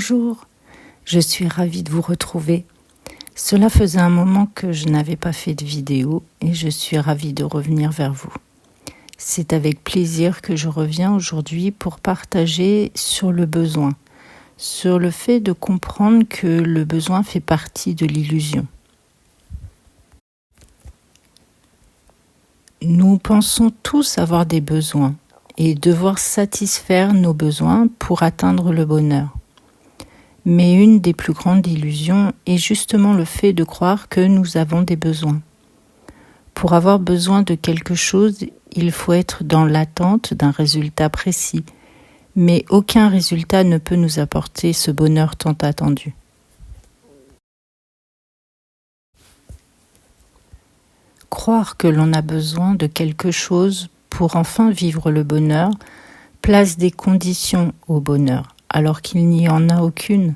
Bonjour, je suis ravie de vous retrouver. Cela faisait un moment que je n'avais pas fait de vidéo et je suis ravie de revenir vers vous. C'est avec plaisir que je reviens aujourd'hui pour partager sur le besoin, sur le fait de comprendre que le besoin fait partie de l'illusion. Nous pensons tous avoir des besoins et devoir satisfaire nos besoins pour atteindre le bonheur. Mais une des plus grandes illusions est justement le fait de croire que nous avons des besoins. Pour avoir besoin de quelque chose, il faut être dans l'attente d'un résultat précis, mais aucun résultat ne peut nous apporter ce bonheur tant attendu. Croire que l'on a besoin de quelque chose pour enfin vivre le bonheur place des conditions au bonheur, alors qu'il n'y en a aucune.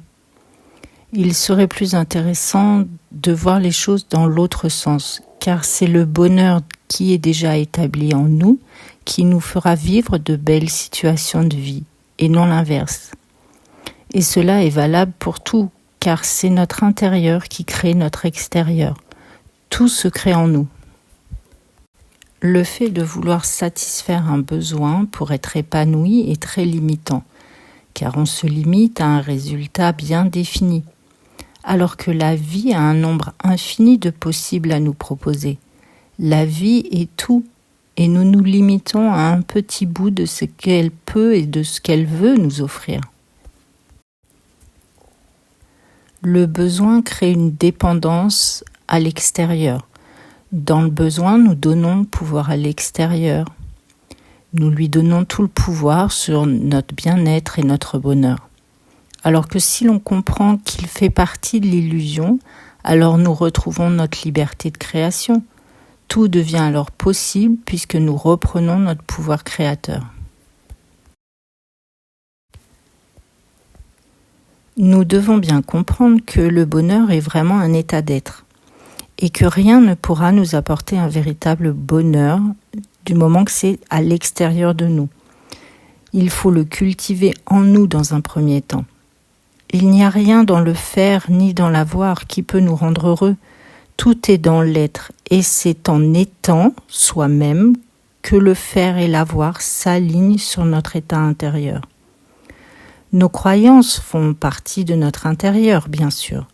Il serait plus intéressant de voir les choses dans l'autre sens, car c'est le bonheur qui est déjà établi en nous qui nous fera vivre de belles situations de vie, et non l'inverse. Et cela est valable pour tout, car c'est notre intérieur qui crée notre extérieur. Tout se crée en nous. Le fait de vouloir satisfaire un besoin pour être épanoui est très limitant, car on se limite à un résultat bien défini, alors que la vie a un nombre infini de possibles à nous proposer. La vie est tout, et nous nous limitons à un petit bout de ce qu'elle peut et de ce qu'elle veut nous offrir. Le besoin crée une dépendance à l'extérieur. Dans le besoin, nous donnons le pouvoir à l'extérieur. Nous lui donnons tout le pouvoir sur notre bien-être et notre bonheur. Alors que si l'on comprend qu'il fait partie de l'illusion, alors nous retrouvons notre liberté de création. Tout devient alors possible puisque nous reprenons notre pouvoir créateur. Nous devons bien comprendre que le bonheur est vraiment un état d'être et que rien ne pourra nous apporter un véritable bonheur du moment que c'est à l'extérieur de nous. Il faut le cultiver en nous dans un premier temps. Il n'y a rien dans le faire ni dans l'avoir qui peut nous rendre heureux. Tout est dans l'être et c'est en étant soi-même que le faire et l'avoir s'alignent sur notre état intérieur. Nos croyances font partie de notre intérieur, bien sûr.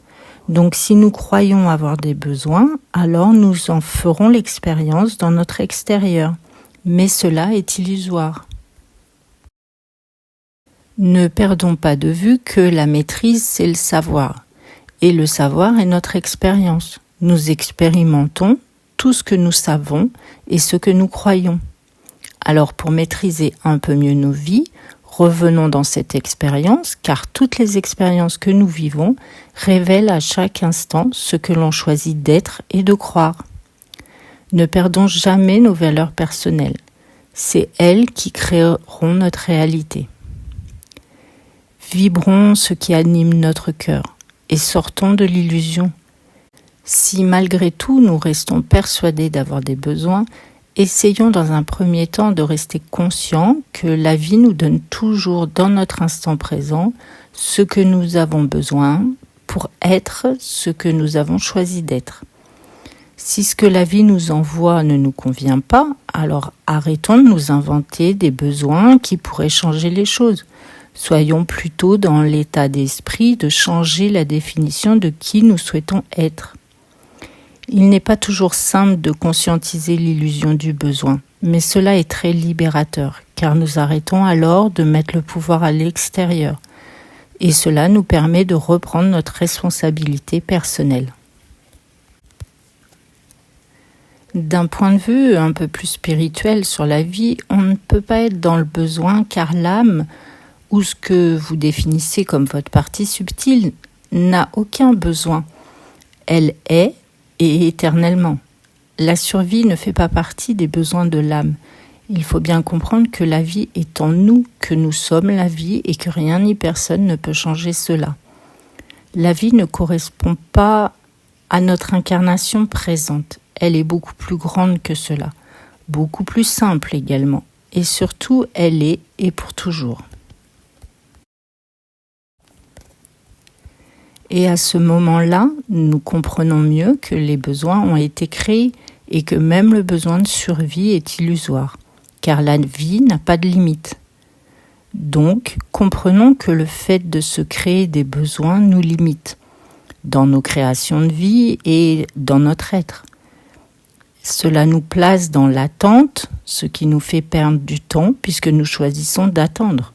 Donc si nous croyons avoir des besoins, alors nous en ferons l'expérience dans notre extérieur. Mais cela est illusoire. Ne perdons pas de vue que la maîtrise, c'est le savoir. Et le savoir est notre expérience. Nous expérimentons tout ce que nous savons et ce que nous croyons. Alors pour maîtriser un peu mieux nos vies, revenons dans cette expérience, car toutes les expériences que nous vivons révèlent à chaque instant ce que l'on choisit d'être et de croire. Ne perdons jamais nos valeurs personnelles. C'est elles qui créeront notre réalité. Vibrons ce qui anime notre cœur et sortons de l'illusion. Si malgré tout nous restons persuadés d'avoir des besoins, essayons dans un premier temps de rester conscients que la vie nous donne toujours dans notre instant présent ce que nous avons besoin pour être ce que nous avons choisi d'être. Si ce que la vie nous envoie ne nous convient pas, alors arrêtons de nous inventer des besoins qui pourraient changer les choses. Soyons plutôt dans l'état d'esprit de changer la définition de qui nous souhaitons être. Il n'est pas toujours simple de conscientiser l'illusion du besoin, mais cela est très libérateur, car nous arrêtons alors de mettre le pouvoir à l'extérieur, et cela nous permet de reprendre notre responsabilité personnelle. D'un point de vue un peu plus spirituel sur la vie, on ne peut pas être dans le besoin car l'âme, ou ce que vous définissez comme votre partie subtile, n'a aucun besoin. Elle est et éternellement. La survie ne fait pas partie des besoins de l'âme. Il faut bien comprendre que la vie est en nous, que nous sommes la vie et que rien ni personne ne peut changer cela. La vie ne correspond pas à notre incarnation présente. Elle est beaucoup plus grande que cela, beaucoup plus simple également. Et surtout, elle est et pour toujours. Et à ce moment-là, nous comprenons mieux que les besoins ont été créés et que même le besoin de survie est illusoire, car la vie n'a pas de limite. Donc, comprenons que le fait de se créer des besoins nous limite dans nos créations de vie et dans notre être. Cela nous place dans l'attente, ce qui nous fait perdre du temps puisque nous choisissons d'attendre.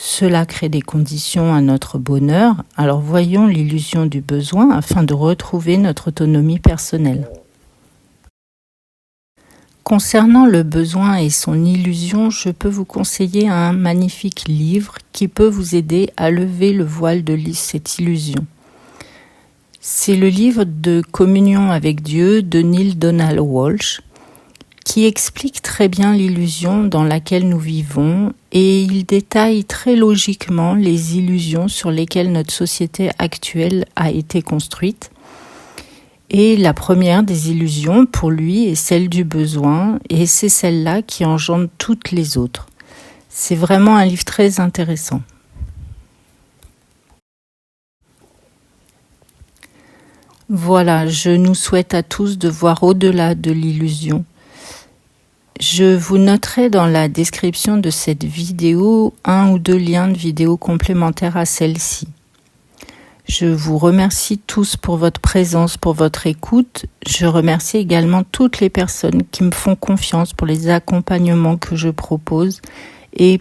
Cela crée des conditions à notre bonheur, alors voyons l'illusion du besoin afin de retrouver notre autonomie personnelle. Concernant le besoin et son illusion, je peux vous conseiller un magnifique livre qui peut vous aider à lever le voile de cette illusion. C'est le livre de Communion avec Dieu de Neale Donald Walsch qui explique très bien l'illusion dans laquelle nous vivons et il détaille très logiquement les illusions sur lesquelles notre société actuelle a été construite. Et la première des illusions, pour lui, est celle du besoin, et c'est celle-là qui engendre toutes les autres. C'est vraiment un livre très intéressant. Voilà, je nous souhaite à tous de voir au-delà de l'illusion. Je vous noterai dans la description de cette vidéo 1 ou 2 liens de vidéos complémentaires à celle-ci. Je vous remercie tous pour votre présence, pour votre écoute. Je remercie également toutes les personnes qui me font confiance pour les accompagnements que je propose. Et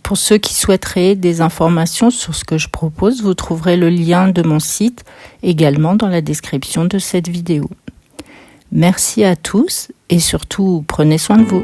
pour ceux qui souhaiteraient des informations sur ce que je propose, vous trouverez le lien de mon site également dans la description de cette vidéo. Merci à tous et surtout, prenez soin de vous.